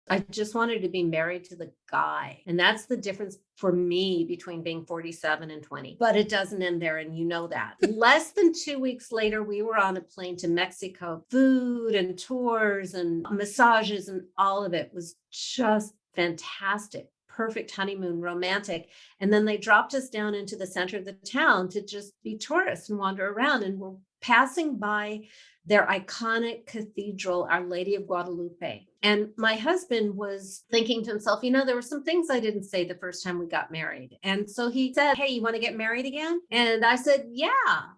I just wanted to be married to the guy. And that's the difference for me between being 47 and 20. But it doesn't end there. And you know that. Less than 2 weeks later, we were on a plane to Mexico. Food and tours and massages and all of it was just fantastic. Perfect honeymoon, romantic. And then they dropped us down into the center of the town to just be tourists and wander around. And we're passing by their iconic cathedral, Our Lady of Guadalupe. And my husband was thinking to himself, there were some things I didn't say the first time we got married. And so he said, "Hey, you want to get married again?" And I said, "Yeah."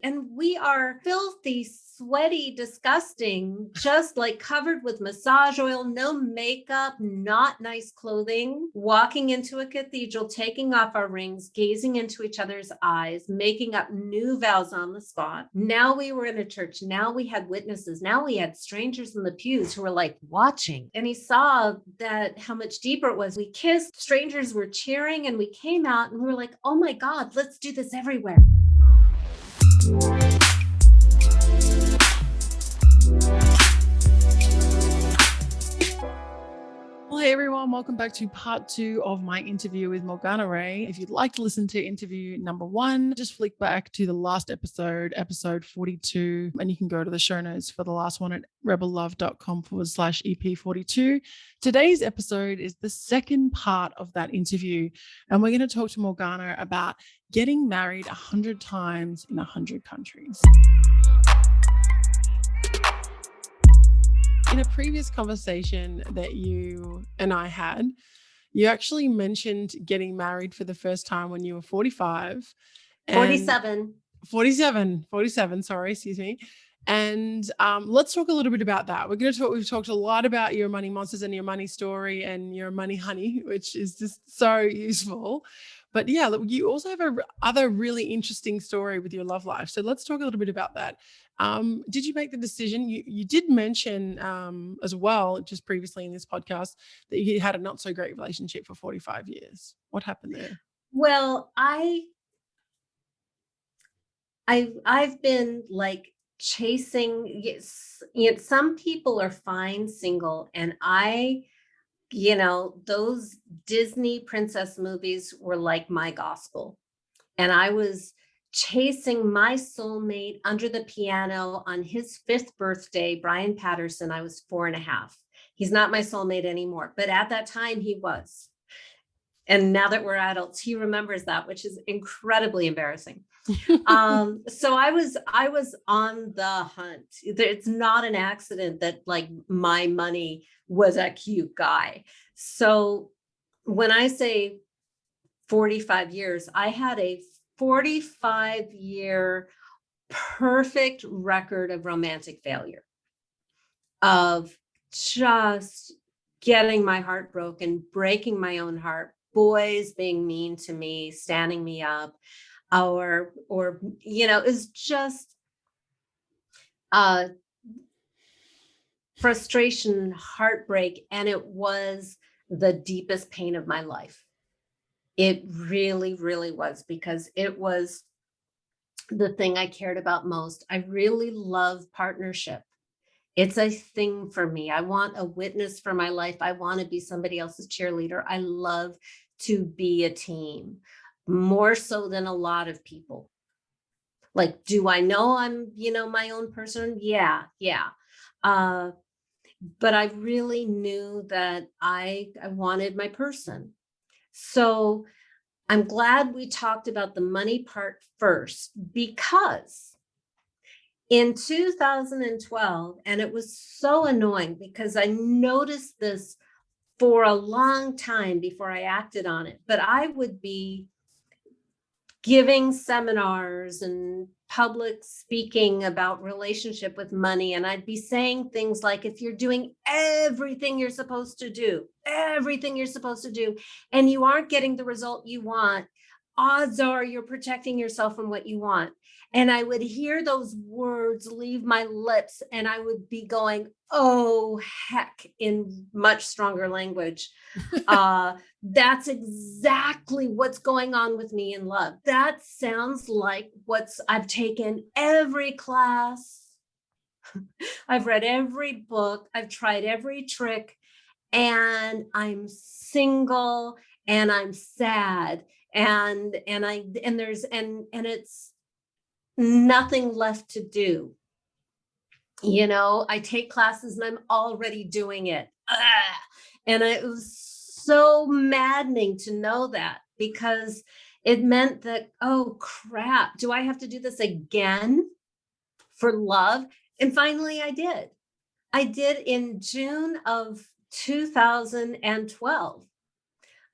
And we are filthy, sweaty, disgusting, just like covered with massage oil, no makeup, not nice clothing, walking into a cathedral, taking off our rings, gazing into each other's eyes, making up new vows on the spot. Now we were in a church. Now we had witnesses. Now we had strangers in the pews who were like watching. And he saw that how much deeper it was. We kissed, strangers were cheering, and we came out and we were like, "Oh my God, let's do this everywhere." Well, hey everyone, welcome back to part 2 of my interview with Morgana Rae. If you'd like to listen to interview number 1, just flick back to the last episode 42, and you can go to the show notes for the last one at rebellove.com/EP42. Today's episode is the second part of that interview, and we're going to talk to Morgana about getting married 100 times in 100 countries. In a previous conversation that you and I had, you actually mentioned getting married for the first time when you were 45. 47. 47, sorry, excuse me. And let's talk a little bit about that. We've talked a lot about your money monsters and your money story and your money honey, which is just so useful. But yeah, you also have other really interesting story with your love life. So let's talk a little bit about that. Did you make the decision? You did mention as well, just previously in this podcast, that you had a not so great relationship for 45 years. What happened there? Well, I've been like chasing, yes, some people are fine single, and those Disney princess movies were like my gospel. And I was chasing my soulmate under the piano on his 5th birthday, Brian Patterson. I was 4.5. He's not my soulmate anymore, but at that time he was. And now that we're adults, he remembers that, which is incredibly embarrassing. So I was on the hunt. It's not an accident that like my money was a cute guy. So when I say 45 years, I had a 45-year perfect record of romantic failure, of just getting my heart broken, breaking my own heart, boys being mean to me, standing me up, or it's just frustration, heartbreak, and it was the deepest pain of my life. It really, really was, because it was the thing I cared about most. I really love partnership. It's a thing for me. I want a witness for my life. I want to be somebody else's cheerleader. I love to be a team, more so than a lot of people. Like, do I know I'm, my own person? Yeah. But I really knew that I wanted my person. So I'm glad we talked about the money part first, because in 2012, and it was so annoying because I noticed this for a long time before I acted on it, but I would be giving seminars and public speaking about relationship with money. And I'd be saying things like, if you're doing everything you're supposed to do, and you aren't getting the result you want, odds are you're protecting yourself from what you want. And I would hear those words leave my lips, and I would be going, "Oh, heck," in much stronger language. That's exactly what's going on with me in love. That sounds like I've taken every class. I've read every book. I've tried every trick. and I'm single and I'm sad and there's and it's nothing left to do. You know, I take classes and I'm already doing it. And it was so maddening to know that, because it meant that, oh crap, do I have to do this again for love? And finally I did. I did in June of 2012.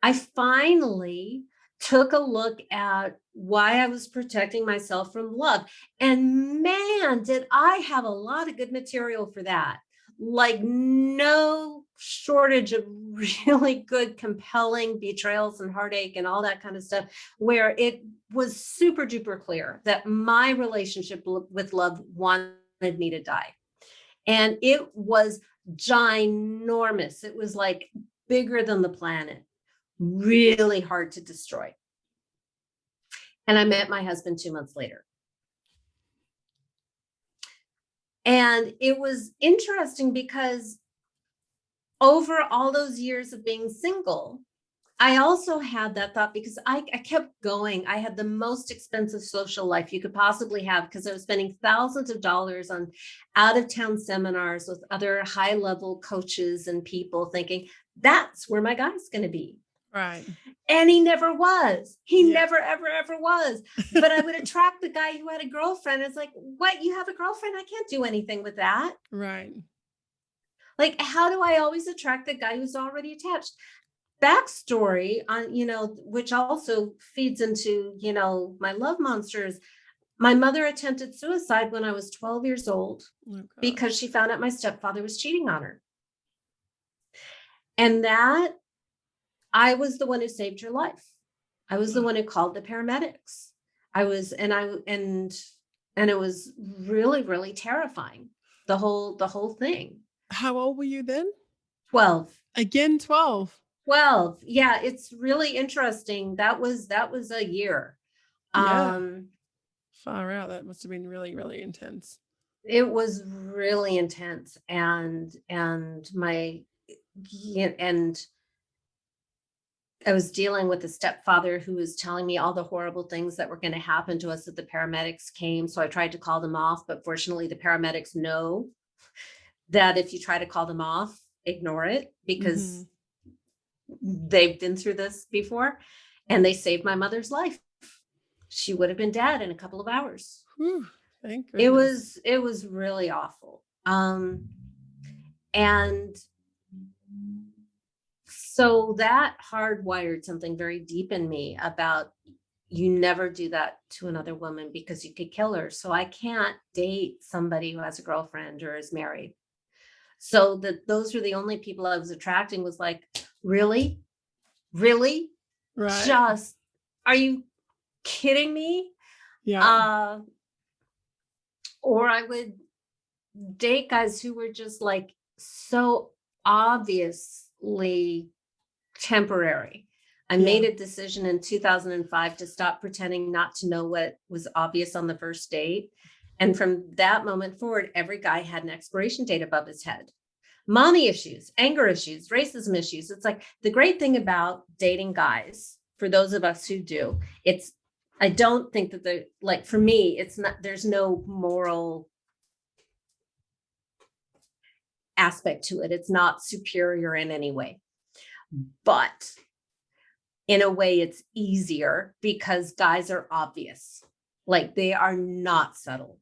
I finally took a look at why I was protecting myself from love. And man, did I have a lot of good material for that. Like, no shortage of really good, compelling betrayals and heartache and all that kind of stuff, where it was super duper clear that my relationship with love wanted me to die. And it was ginormous. It was like bigger than the planet, really hard to destroy. And I met my husband 2 months later. And it was interesting because over all those years of being single, I also had that thought, because I kept going. I had the most expensive social life you could possibly have, because I was spending thousands of dollars on out of town seminars with other high level coaches and people, thinking that's where my guy's going to be. Right. And he never was. He never, ever, ever was. But I would attract the guy who had a girlfriend. It's like, what? You have a girlfriend? I can't do anything with that. Right. Like, how do I always attract the guy who's already attached? Backstory on, which also feeds into, my love monsters. My mother attempted suicide when I was 12 years old because she found out my stepfather was cheating on her. And that I was the one who saved her life. I was the one who called the paramedics. And it was really, really terrifying. The whole thing. How old were you then? 12. Again, 12. 12. Yeah, it's really interesting. That was a year. Yeah. Far out. That must have been really, really intense. It was really intense. And I was dealing with a stepfather who was telling me all the horrible things that were going to happen to us if the paramedics came. So I tried to call them off, but fortunately the paramedics know that if you try to call them off, ignore it, because they've been through this before, and they saved my mother's life. She would have been dead in a couple of hours. Whew, thank goodness. It was really awful. And so that hardwired something very deep in me about, you never do that to another woman because you could kill her. So I can't date somebody who has a girlfriend or is married. So those were the only people I was attracting. Was like, really? Right. Just, are you kidding me? Yeah. Or I would date guys who were just like so obviously temporary. I made a decision in 2005 to stop pretending not to know what was obvious on the first date. And from that moment forward, every guy had an expiration date above his head. Mommy issues, anger issues, racism issues. It's like, the great thing about dating guys, for those of us who do, I don't think that for me, it's not, there's no moral aspect to it. It's not superior in any way. But in a way, it's easier because guys are obvious. Like, they are not subtle.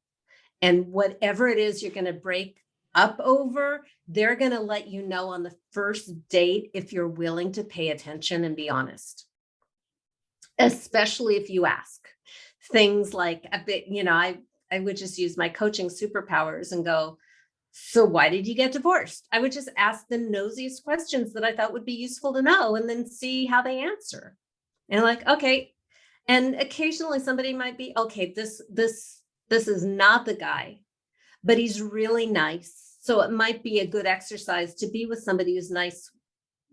And whatever it is you're going to break up over, they're going to let you know on the first date if you're willing to pay attention and be honest. Especially if you ask things like a bit, I would just use my coaching superpowers and go, so why did you get divorced? I would just ask the nosiest questions that I thought would be useful to know, and then see how they answer. And like, okay. And occasionally somebody might be, okay, this is not the guy, but he's really nice. So it might be a good exercise to be with somebody who's nice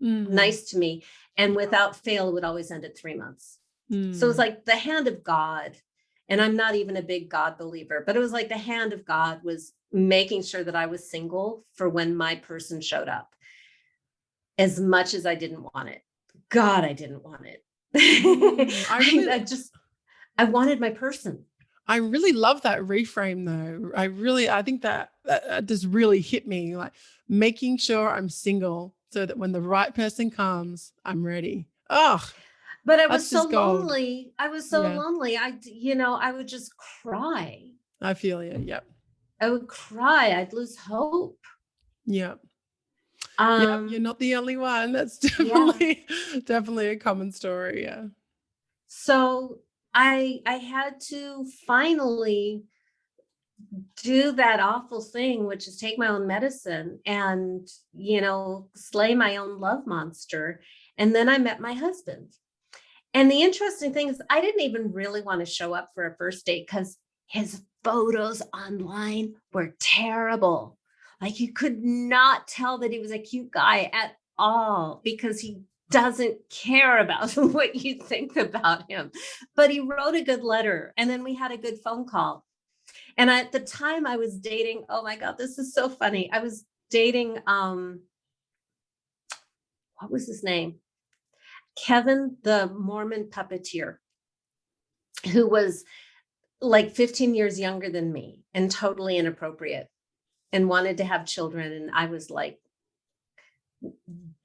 to me. And without fail, it would always end at 3 months. So it's like the hand of God. And I'm not even a big God believer, but it was like the hand of God was making sure that I was single for when my person showed up. as much as I didn't want it. God, I didn't want it. I wanted my person. I really love that reframe though. I think that just really hit me, like making sure I'm single so that when the right person comes, I'm ready. Oh, but I was that's so just gold. lonely. I was so lonely. I would just cry. I feel you. Yep. I would cry. I'd lose hope. Yep. Yep. You're not the only one. That's definitely a common story. Yeah. So I had to finally do that awful thing, which is take my own medicine and, slay my own love monster. And then I met my husband. And the interesting thing is, I didn't even really want to show up for a first date because his photos online were terrible. Like, you could not tell that he was a cute guy at all because he doesn't care about what you think about him. But he wrote a good letter, and then we had a good phone call. And at the time I was dating, oh my God, this is so funny. I was dating, what was his name? Kevin, the Mormon puppeteer, who was like 15 years younger than me and totally inappropriate and wanted to have children. And I was like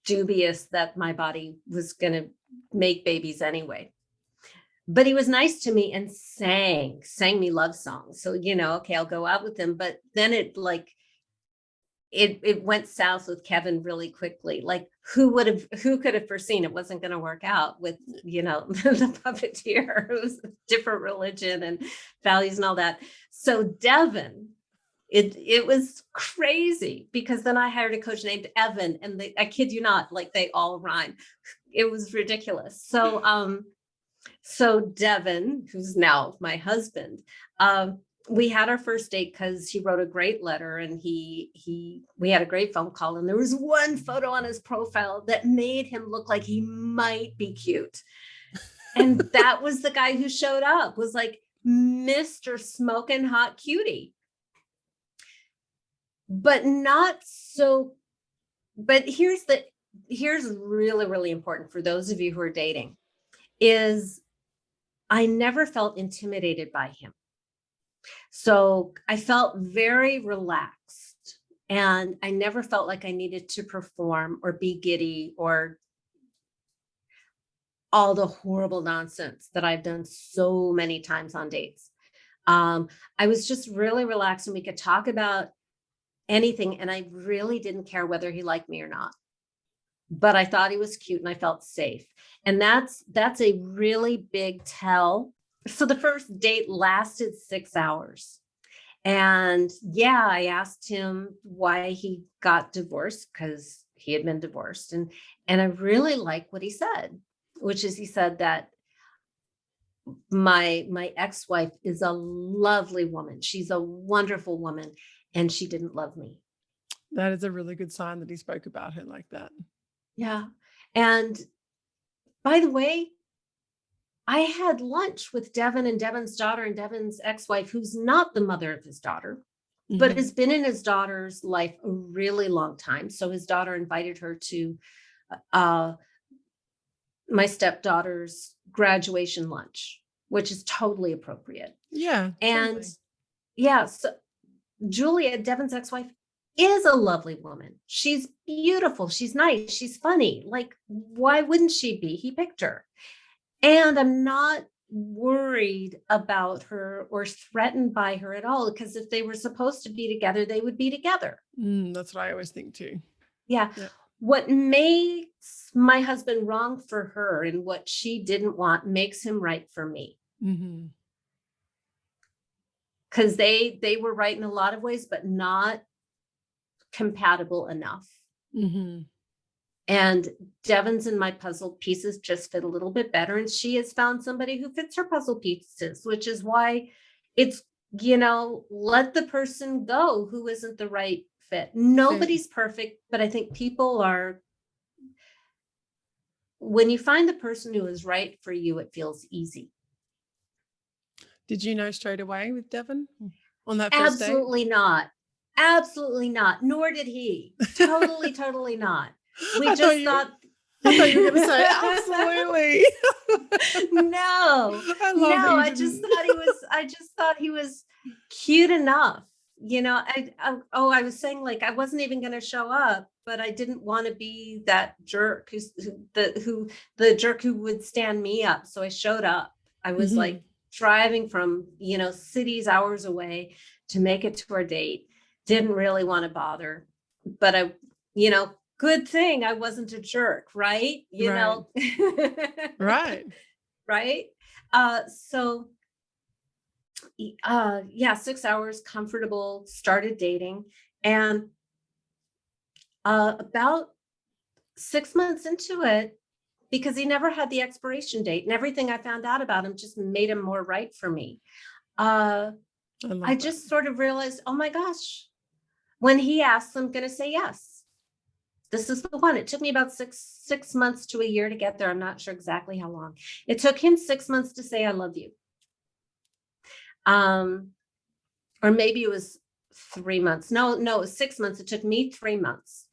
dubious that my body was going to make babies anyway. But he was nice to me and sang me love songs. So, okay, I'll go out with him. But then it went south with Kevin really quickly. Like, who could have foreseen it wasn't going to work out with, the puppeteer who's a different religion and values and all that. So Devin, it was crazy because then I hired a coach named Evan, and I kid you not, like, they all rhyme. It was ridiculous. So Devin, who's now my husband, we had our first date because he wrote a great letter, and we had a great phone call, and there was one photo on his profile that made him look like he might be cute. And that was the guy who showed up, was like Mr. Smoking Hot Cutie. But here's really, really important for those of you who are dating, is I never felt intimidated by him. So I felt very relaxed, and I never felt like I needed to perform or be giddy or all the horrible nonsense that I've done so many times on dates. I was just really relaxed, and we could talk about anything. And I really didn't care whether he liked me or not, but I thought he was cute and I felt safe. And that's a really big tell. So the first date lasted 6 hours. And I asked him why he got divorced, because he had been divorced. And I really like what he said, which is, he said that my ex-wife is a lovely woman. She's a wonderful woman, and she didn't love me. That is a really good sign that he spoke about her like that. Yeah. And by the way, I had lunch with Devin and Devin's daughter and Devin's ex-wife, who's not the mother of his daughter, but has been in his daughter's life a really long time. So his daughter invited her to my stepdaughter's graduation lunch, which is totally appropriate. Yeah. And so Julia, Devin's ex-wife, is a lovely woman. She's beautiful. She's nice. She's funny. Like, why wouldn't she be? He picked her. And I'm not worried about her or threatened by her at all, because if they were supposed to be together, they would be together. That's what I always think too. Yeah. What makes my husband wrong for her and what she didn't want makes him right for me. Because they were right in a lot of ways, but not compatible enough. And Devin's and my puzzle pieces just fit a little bit better. And she has found somebody who fits her puzzle pieces, which is why it's, let the person go who isn't the right fit. Nobody's perfect, but I think people are, when you find the person who is right for you, it feels easy. Did you know straight away with Devin on that first Absolutely date? Not. Absolutely not. Nor did he. Totally not. We I just thought thought. I thought you were going to say absolutely. No, I love that no, you I didn't. just thought he was cute enough. I was saying, like, I wasn't even going to show up, but I didn't want to be that jerk the jerk who would stand me up. So I showed up. I was Mhm. like driving from, cities hours away to make it to our date. Didn't really want to bother, but good thing I wasn't a jerk, right? Right. Right. Right. So yeah, 6 hours, comfortable, started dating. And about 6 months into it, because he never had the expiration date and everything I found out about him just made him more right for me. Uh, I I love that. just sort of realized, oh my gosh, when he asks, I'm going to say yes. This is the one. It took me about six months to a year to get there. I'm not sure exactly how long. It took him 6 months to say, I love you. Or maybe it was 3 months. No, it was 6 months. It took me 3 months.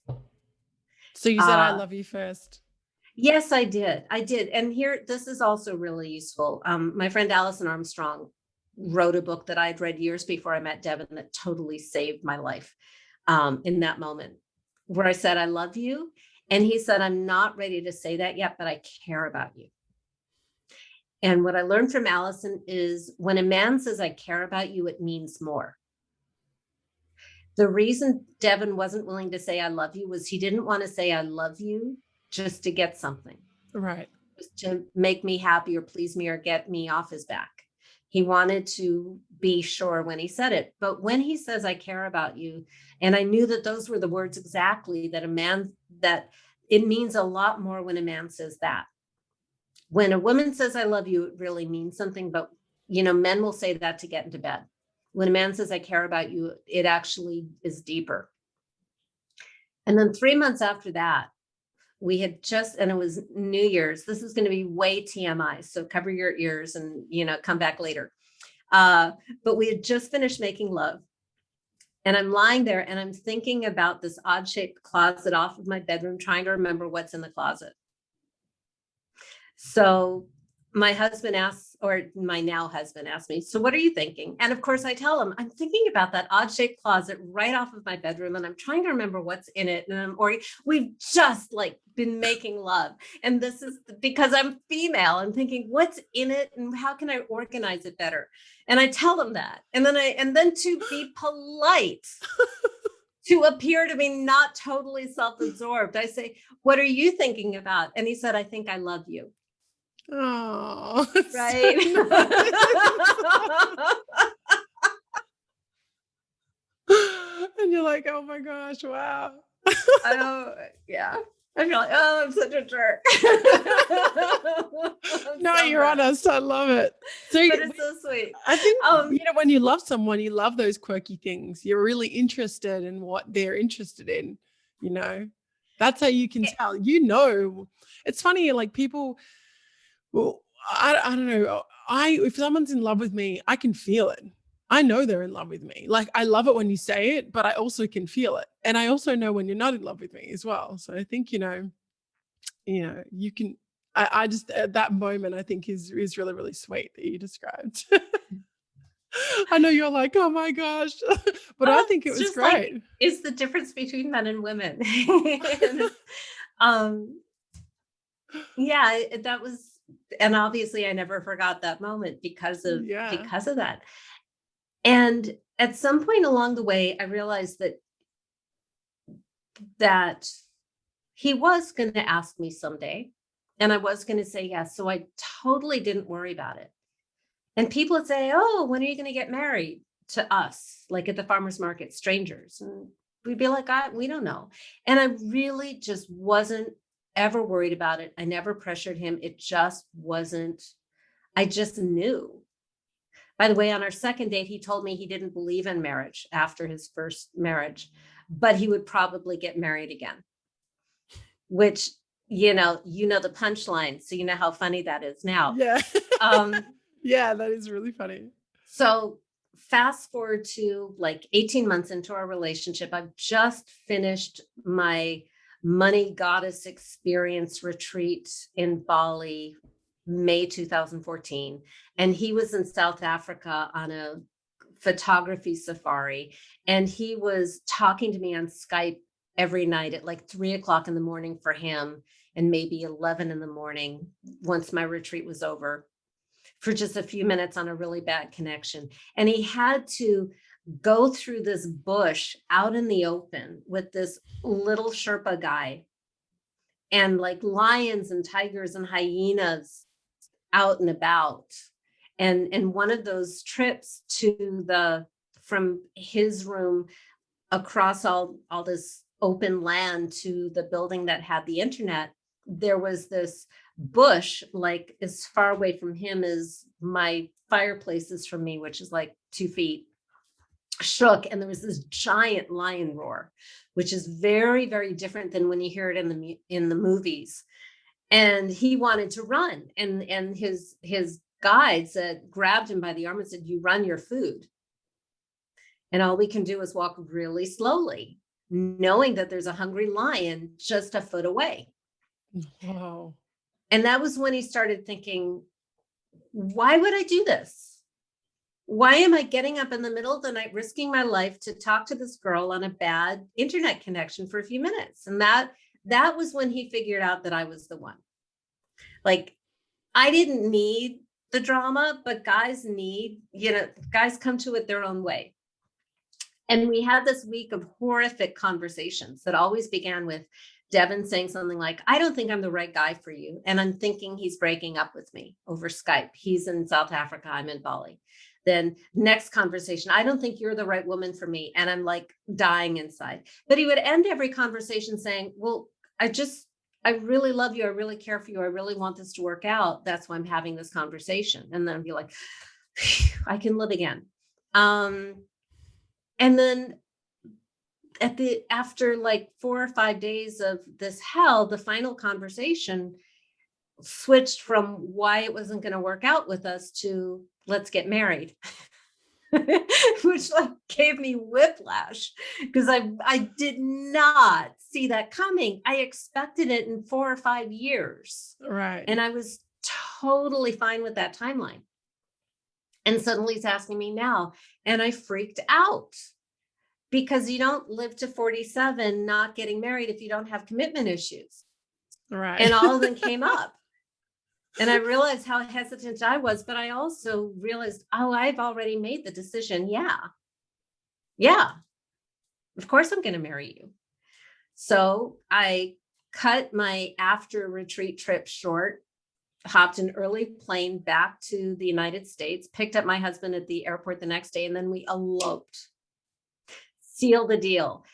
So you said, I love you first. Yes, I did. And here, this is also really useful. My friend Allison Armstrong wrote a book that I'd read years before I met Devin that totally saved my life in that moment, where I said, I love you. And he said, I'm not ready to say that yet, but I care about you. And what I learned from Allison is when a man says, I care about you, it means more. The reason Devin wasn't willing to say, I love you was he didn't want to say, I love you just to get something. Right. Just to make me happy or please me or get me off his back. He wanted to be sure when he said it. But when he says, I care about you, and I knew that those were the words exactly that it means a lot more when a man says that. When a woman says, I love you, it really means something. But, men will say that to get into bed. When a man says, I care about you, it actually is deeper. And then 3 months after that, we had and it was New Year's. This is going to be way TMI. So cover your ears and, come back later. But we had just finished making love. And I'm lying there and I'm thinking about this odd shaped closet off of my bedroom, trying to remember what's in the closet. So my husband asks, or my now husband asks me, so what are you thinking? And of course I tell him, I'm thinking about that odd shaped closet right off of my bedroom. And I'm trying to remember what's in it. And we've just been making love. And this is because I'm female. I'm thinking what's in it and how can I organize it better? And I tell him that. And then to be polite, to appear to be not totally self-absorbed, I say, what are you thinking about? And he said, I think I love you. Oh, right. So nice. And you're like, oh my gosh, wow. Yeah. I feel like, oh, I'm such a jerk. No, you're honest. I love it. But it's so sweet. I think, when you love someone, you love those quirky things. You're really interested in what they're interested in, That's how you can tell. It's funny, like people, well, I don't know. If someone's in love with me, I can feel it. I know they're in love with me. Like, I love it when you say it, but I also can feel it. And I also know when you're not in love with me as well. So I think, you can, I just, at that moment, I think is really, really sweet that you described. I know you're like, oh my gosh, but I think it was great. It's the difference between men and women. Yeah, that was, and obviously I never forgot that moment because of that. And at some point along the way, I realized that he was going to ask me someday, and I was going to say yes. So I totally didn't worry about it. And people would say, oh, when are you going to get married? To us, like at the farmer's market, strangers. And we'd be like, we don't know. And I really just wasn't ever worried about it. I never pressured him. It just wasn't, I just knew. By the way, on our second date, he told me he didn't believe in marriage after his first marriage, but he would probably get married again, which, the punchline. So you know how funny that is now. Yeah. Yeah, that is really funny. So fast forward to 18 months into our relationship, I've just finished my Money Goddess Experience retreat in Bali, May 2014. And he was in South Africa on a photography safari. And he was talking to me on Skype every night at like 3 o'clock in the morning for him, and maybe 11 in the morning once my retreat was over, for just a few minutes on a really bad connection. And he had to go through this bush out in the open with this little Sherpa guy, and like lions and tigers and hyenas out and about. And one of those trips from his room across all this open land to the building that had the internet, there was this bush like as far away from him as my fireplace is from me, which is like 2 feet, shook, and there was this giant lion roar, which is very, very different than when you hear it in the movies. And he wanted to run, and his guide grabbed him by the arm and said, "You run your food." And all we can do is walk really slowly, knowing that there's a hungry lion just a foot away. Wow. And that was when he started thinking, why would I do this? Why am I getting up in the middle of the night, risking my life to talk to this girl on a bad internet connection for a few minutes? And that was when he figured out that I was the one. Like, I didn't need the drama, but guys come to it their own way. And we had this week of horrific conversations that always began with Devin saying something like, "I don't think I'm the right guy for you." And I'm thinking he's breaking up with me over Skype. He's in South Africa, I'm in Bali. Then next conversation, "I don't think you're the right woman for me." And I'm like dying inside. But he would end every conversation saying, "Well, I really love you. I really care for you. I really want this to work out. That's why I'm having this conversation." And then I'd be like, I can live again. And then after like 4 or 5 days of this hell, the final conversation switched from why it wasn't going to work out with us to let's get married, which like gave me whiplash, because I did not see that coming. I expected it in 4 or 5 years. Right. And I was totally fine with that timeline. And suddenly he's asking me now, and I freaked out, because you don't live to 47 not getting married if you don't have commitment issues. Right. And all of them came up. And I realized how hesitant I was, but I also realized, oh, I've already made the decision. Yeah, of course I'm going to marry you. So I cut my after retreat trip short, hopped an early plane back to the United States, picked up my husband at the airport the next day, and then we eloped. Seal the deal.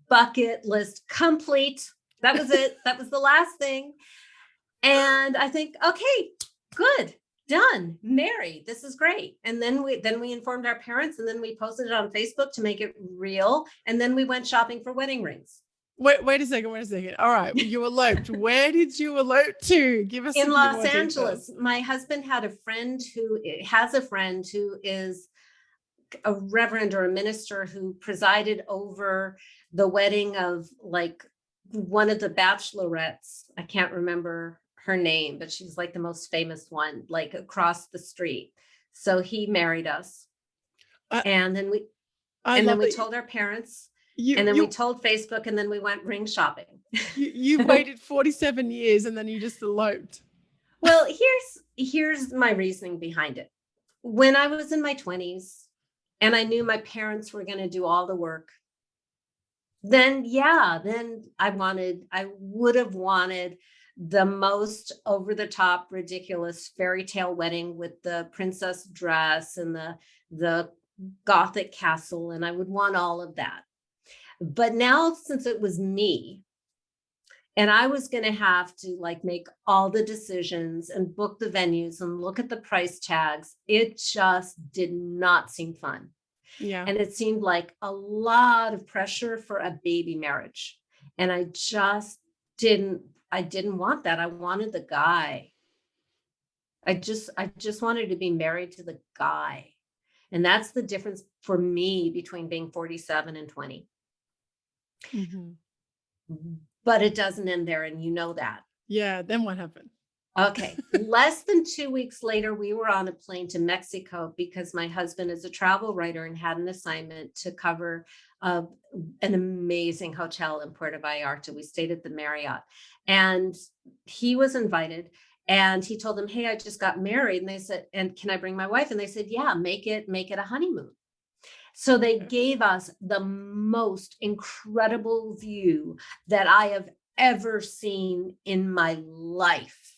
Bucket list complete. That was it. That was the last thing. And I think, okay, good, done, married. This is great. And then we informed our parents, and then we posted it on Facebook to make it real. And then we went shopping for wedding rings. Wait a second. All right. You eloped. Where did you elope to? Give us in Los more Angeles. details. My husband has a friend who is a reverend or a minister who presided over the wedding of like one of the bachelorettes. I can't remember her name, but she's like the most famous one, like across the street. So he married us. And then we told our parents, and then we told Facebook, and then we went ring shopping. You waited 47 years and then you just eloped. Well, here's my reasoning behind it. When I was in my 20s and I knew my parents were going to do all the work, then I would have wanted the most over the top, ridiculous fairy tale wedding with the princess dress and the Gothic castle. And I would want all of that. But now, since it was me, and I was going to have to like make all the decisions and book the venues and look at the price tags, it just did not seem fun. Yeah. And it seemed like a lot of pressure for a baby marriage. And I didn't want that. I wanted the guy. I just wanted to be married to the guy. And that's the difference for me between being 47 and 20. Mm-hmm. but it doesn't end there. And you know that. Yeah. Then what happened? Okay. Less than 2 weeks later, we were on a plane to Mexico because my husband is a travel writer and had an assignment to cover uh, an amazing hotel in Puerto Vallarta. We stayed at the Marriott, and he was invited. And he told them, "Hey, I just got married." And they said, "And can I bring my wife?" And they said, "Yeah, make it a honeymoon." So they Okay. gave us the most incredible view that I have ever seen in my life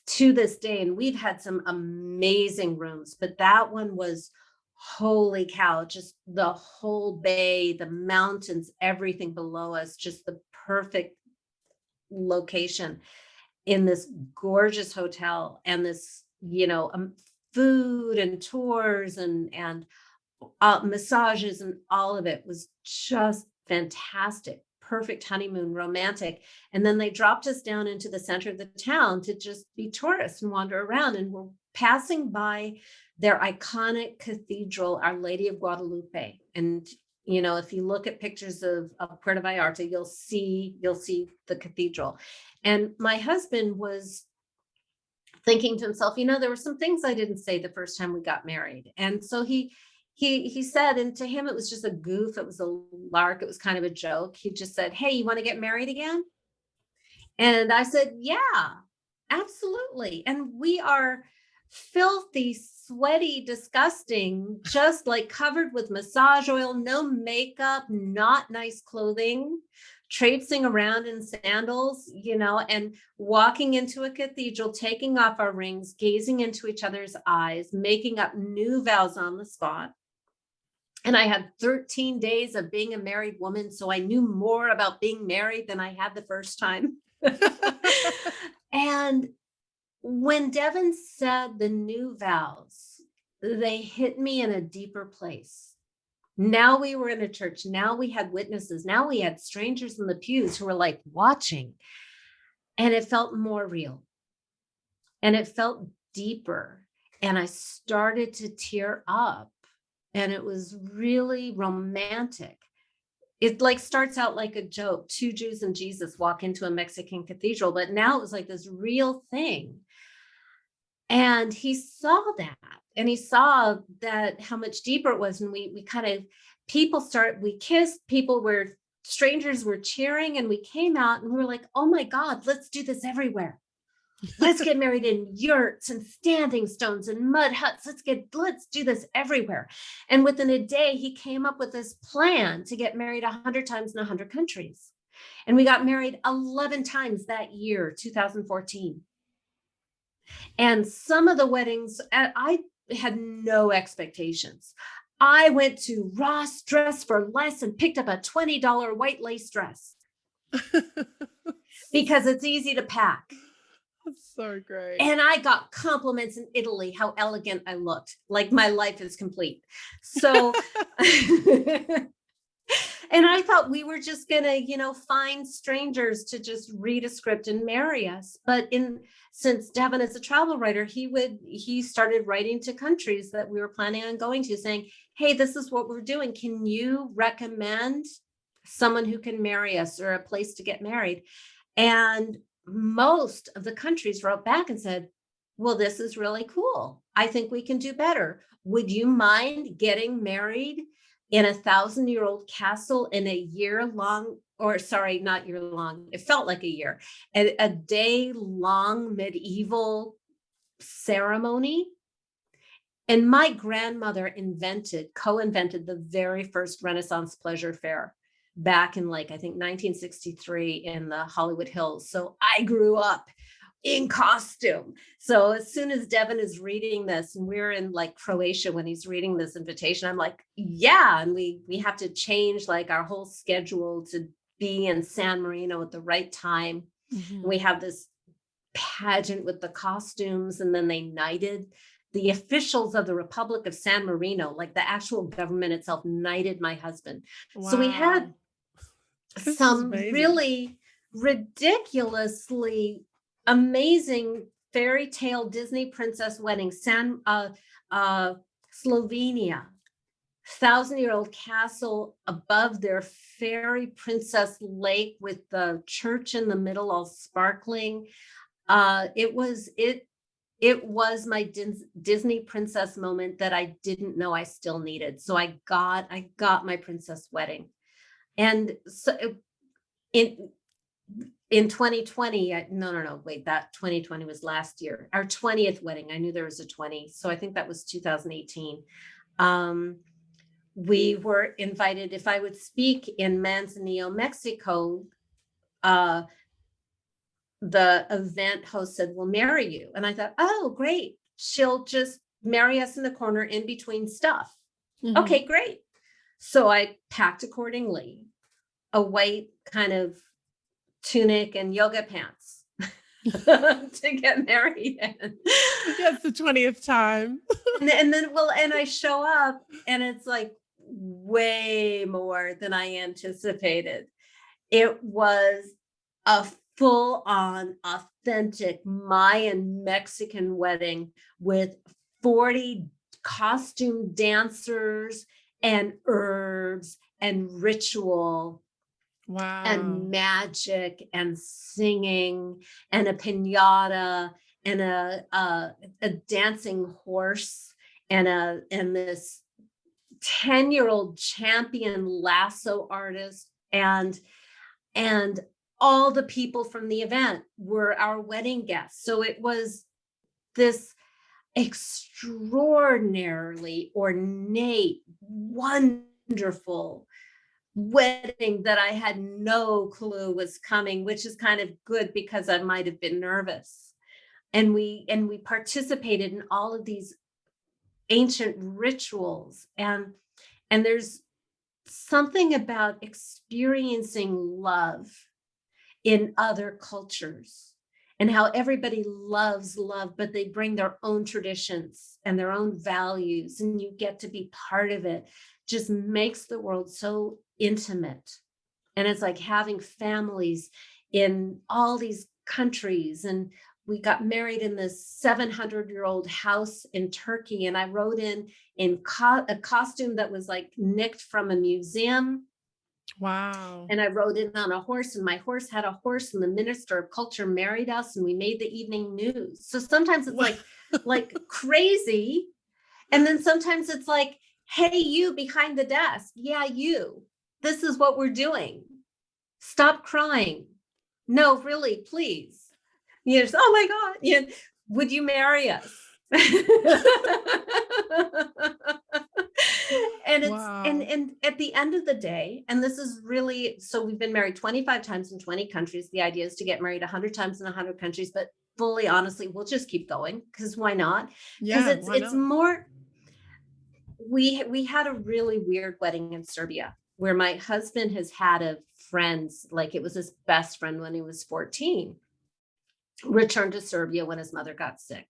to this day. And we've had some amazing rooms, but that one was holy cow, just the whole bay, the mountains, everything below us, just the perfect location in this gorgeous hotel and this, food and tours and massages and all of it was just fantastic. Perfect honeymoon, romantic. And then they dropped us down into the center of the town to just be tourists and wander around. And we're passing by their iconic cathedral, Our Lady of Guadalupe. And if you look at pictures of Puerto Vallarta, you'll see the cathedral. And my husband was thinking to himself, there were some things I didn't say the first time we got married. And so he said, and to him, it was just a goof. It was a lark. It was kind of a joke. He just said, "Hey, you want to get married again?" And I said, "Yeah, absolutely." And we are filthy, sweaty, disgusting, just like covered with massage oil, no makeup, not nice clothing, traipsing around in sandals, and walking into a cathedral, taking off our rings, gazing into each other's eyes, making up new vows on the spot. And I had 13 days of being a married woman, so I knew more about being married than I had the first time. And when Devin said the new vows, they hit me in a deeper place. Now we were in a church. Now we had witnesses. Now we had strangers in the pews who were like watching. And it felt more real. And it felt deeper. And I started to tear up. And it was really romantic. It like starts out like a joke. Two Jews and Jesus walk into a Mexican cathedral, but now it was like this real thing. And he saw that, and he saw that how much deeper it was. And we kind of, we kissed, strangers were cheering, and we came out and we were like, "Oh my God, let's do this everywhere. Let's get married in yurts and standing stones and mud huts. Let's do this everywhere." And within a day, he came up with this plan to get married 100 times in 100 countries. And we got married 11 times that year, 2014. And some of the weddings, I had no expectations. I went to Ross Dress for Less and picked up a $20 white lace dress because it's easy to pack. That's so great. And I got compliments in Italy how elegant I looked, like my life is complete. So, and I thought we were just going to, find strangers to just read a script and marry us. But since Devin is a travel writer, he started writing to countries that we were planning on going to, saying, "Hey, this is what we're doing. Can you recommend someone who can marry us or a place to get married?" And most of the countries wrote back and said, "Well, this is really cool. I think we can do better. Would you mind getting married in a 1,000-year-old castle in a year-long, or sorry, not year-long, it felt like a year, a day-long medieval ceremony?" And my grandmother co-invented the very first Renaissance pleasure fair back in I think 1963 in the Hollywood Hills. So I grew up in costume. So as soon as Devin is reading this, and we're in Croatia when he's reading this invitation, I'm like, yeah. And we have to change our whole schedule to be in San Marino at the right time. Mm-hmm. We have this pageant with the costumes, and then they knighted the officials of the Republic of San Marino, the actual government itself, knighted my husband. Wow. So we had some really ridiculously amazing fairy tale Disney princess weddings. Slovenia, 1,000-year-old castle above their fairy princess lake with the church in the middle all sparkling. It was my Disney princess moment that I didn't know I still needed. So I got my princess wedding. And so in in 2020, no, wait, that 2020 was last year. Our 20th wedding. I knew there was a 20. So I think that was 2018. Um, we were invited, if I would speak in Manzanillo, Mexico, uh, the event host said, "We'll marry you." And I thought, oh, great. She'll just marry us in the corner in between stuff. Mhm. Okay, great. So I packed accordingly, a white kind of tunic and yoga pants to get married in. Yes, the 20th time. And I show up and it's like way more than I anticipated. It was a full on authentic Mayan Mexican wedding with 40 costume dancers and herbs and ritual and Wow. magic and singing and a piñata and a dancing horse and this 10-year-old champion lasso artist and all the people from the event were our wedding guests. So it was this extraordinarily ornate, wonderful wedding that I had no clue was coming, which is kind of good because I might have been nervous. And we participated in all of these ancient rituals and there's something about experiencing love in other cultures and how everybody loves love, but they bring their own traditions and their own values, and you get to be part of it. Just makes the world so intimate. And it's like having families in all these countries. And we got married in this 700-year-old house in Turkey. And I rode in a costume that was like nicked from a museum. Wow. And I rode in on a horse, and my horse had a horse, and the minister of culture married us, and we made the evening news. So sometimes it's like crazy. And then sometimes it's like, hey, you behind the desk. Yeah, you. This is what we're doing. Stop crying. No, really, please. Oh my God. Would you marry us? And it's Wow. and at the end of the day, and this is really, so we've been married 25 times in 20 countries. The idea is to get married 100 times in 100 countries, but fully honestly, we'll just keep going because why not? Because Yeah, why it's not? more, we had a really weird wedding in Serbia where my husband has had a friends, like it was his best friend when he was 14, returned to Serbia when his mother got sick.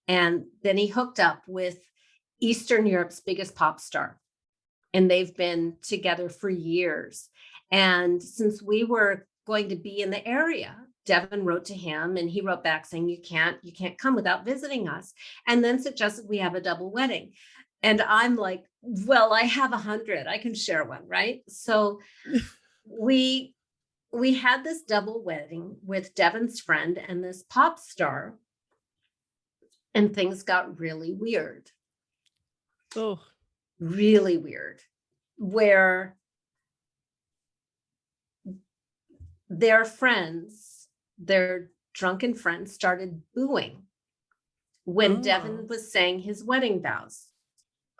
And then he hooked up with Eastern Europe's biggest pop star. And they've been together for years. And since we were going to be in the area, Devin wrote to him and he wrote back saying, you can't come without visiting us. And then suggested we have a double wedding. And I'm like, well, I have 100. I can share one, right? So we we had this double wedding with Devin's friend and this pop star, and things got Oh, really weird, where their friends, their drunken friends, started booing when Devin oh, was saying his wedding vows.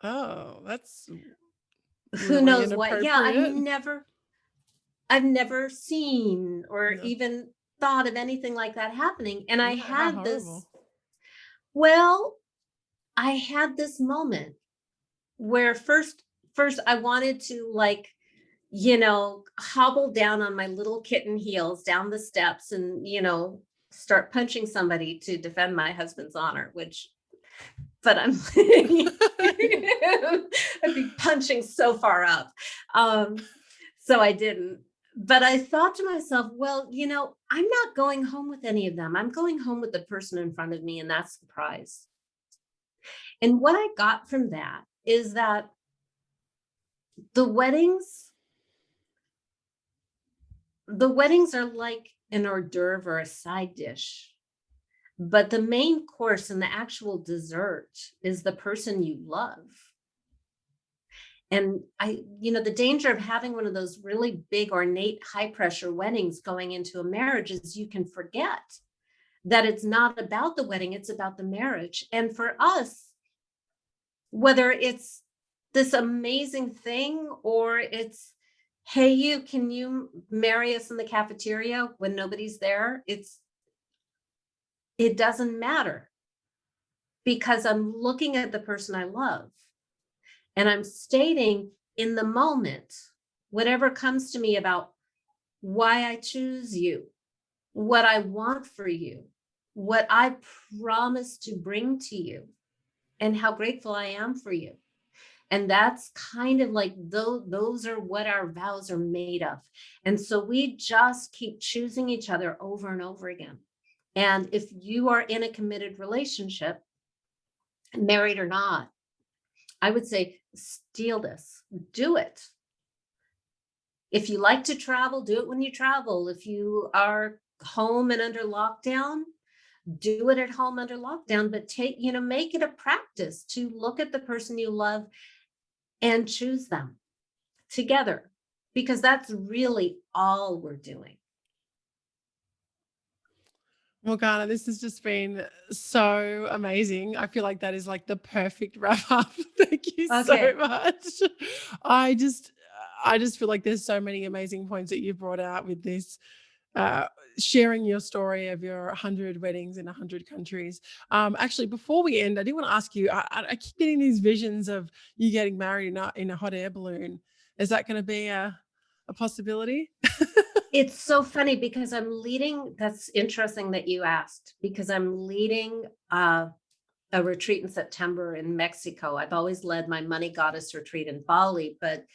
oh, that's Who really knows what? Yeah, inappropriate. I've never seen or No. even thought of anything like that happening. And I Yeah, how had horrible. this, well, I had this moment where first I wanted to hobble down on my little kitten heels down the steps and, start punching somebody to defend my husband's honor, but I'd be punching so far up. So I didn't. But I thought to myself, well, I'm not going home with any of them. I'm going home with the person in front of me, and that's the prize. And what I got from that is that The weddings, the weddings are like an hors d'oeuvre or a side dish, but the main course and the actual dessert is the person you love. And the danger of having one of those really big, ornate, high pressure weddings going into a marriage is you can forget that it's not about the wedding, it's about the marriage. And for us, whether it's this amazing thing or it's, hey, can you marry us in the cafeteria when nobody's there? It doesn't matter because I'm looking at the person I love and I'm stating in the moment, whatever comes to me about why I choose you, what I want for you, what I promise to bring to you, and how grateful I am for you. And that's kind of like those are what our vows are made of. And so we just keep choosing each other over and over again. And if you are in a committed relationship, married or not, I would say steal this, do it. If you like to travel, do it when you travel. If you are home and under lockdown, do it at home under lockdown, but make it a practice to look at the person you love and choose them together, because that's really all we're doing. Morgana, this has just been so amazing. I feel like that is like the perfect wrap up. Thank you Okay. so much. I just I just feel like there's so many amazing points that you brought out with this, uh, sharing your story of your 100 weddings in 100 countries. Actually, before we end, I do want to ask you, I keep getting these visions of you getting married in a hot air balloon. Is that going to be a possibility? It's so funny because that's interesting that you asked, because I'm leading a retreat in September in Mexico. I've always led my money goddess retreat in Bali, but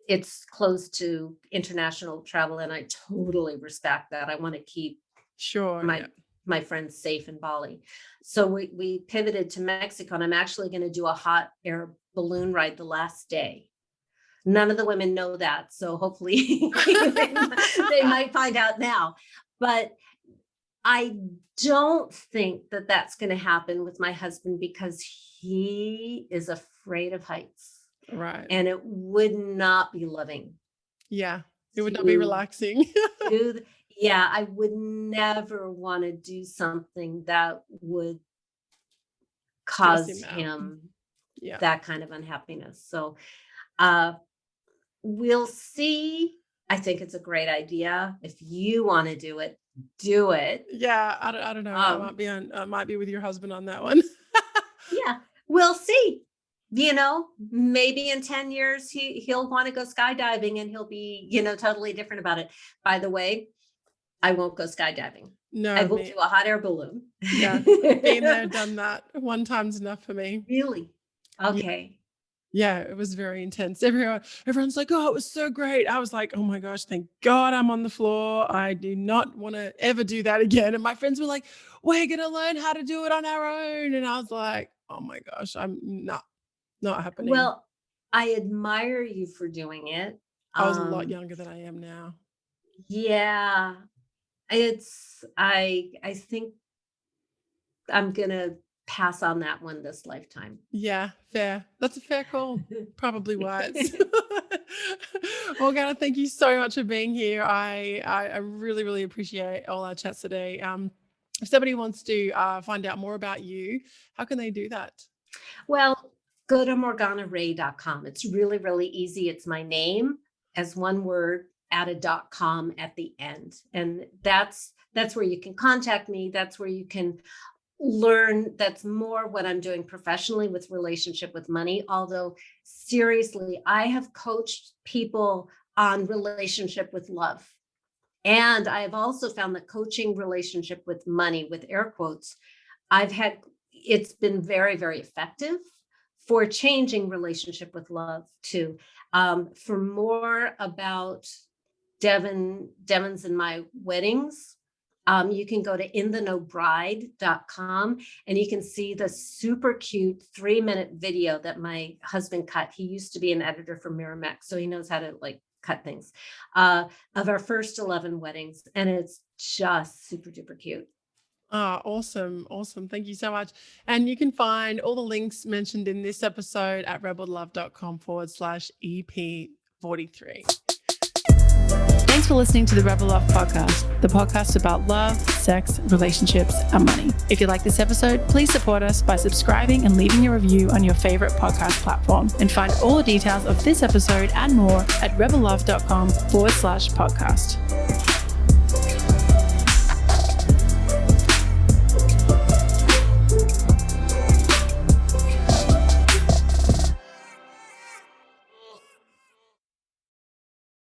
it's close to international travel and I totally respect that. I want to keep Sure. my Yeah. my friends safe in Bali. So we pivoted to Mexico and I'm actually going to do a hot air balloon ride the last day. None of the women know that. So hopefully they might find out now. But I don't think that that's going to happen with my husband because he is afraid of heights Right. and it would not be loving Yeah. It would not be to relaxing. do. Yeah, I would never want to do something that would Stress cause him out. him Yeah. that kind of unhappiness. So uh, we'll see. I think it's a great idea. If you want to do it, do it. Yeah. I don't know. Um, I might be with your husband on that one. yeah, we'll see. Maybe in 10 years he'll want to go skydiving and he'll be, totally different about it. By the way, I won't go skydiving. I No, will do a hot air balloon. yeah. Been there, done that. One time's enough for me. Really? Yeah. Okay. Yeah, it was very intense. Everyone's like, "Oh, it was so great." I was like, "Oh my gosh, thank God I'm on the floor. I do not want to ever do that again." And my friends were like, "We're going to learn how to do it on our own." And I was like, "Oh my gosh, I'm not happening." Well, I admire you for doing it. I was a lot Um, younger than I am now. yeah, I think I'm gonna pass on that one this lifetime. Yeah, fair. That's a fair call. Probably wise. Morgana, thank you so much for being here. I really, really appreciate all our chats today. If somebody wants to find out more about you, how can they do that? Well, go to morganarae.com. It's really, really easy. It's my name as one word, add a .com at the end. And that's where you can contact me. That's where you can learn. That's more what I'm doing professionally with relationship with money. Although seriously, I have coached people on relationship with love. And I have also found that coaching relationship with money, with air quotes, it's been very, very effective for changing relationship with love too. For more about Devon's and my weddings, You can go to inthenowbride.com and you can see the super cute 3-minute video that my husband cut. He used to be an editor for Miramax, so he knows how to like cut things, of our first 11 weddings. And it's just super duper cute. Awesome. Awesome. Thank you so much. And you can find all the links mentioned in this episode at rebellove.com/EP43. Thanks for listening to the Rebel Love Podcast, the podcast about love, sex, relationships, and money. If you like this episode, please support us by subscribing and leaving a review on your favorite podcast platform. And find all the details of this episode and more at rebellove.com/podcast.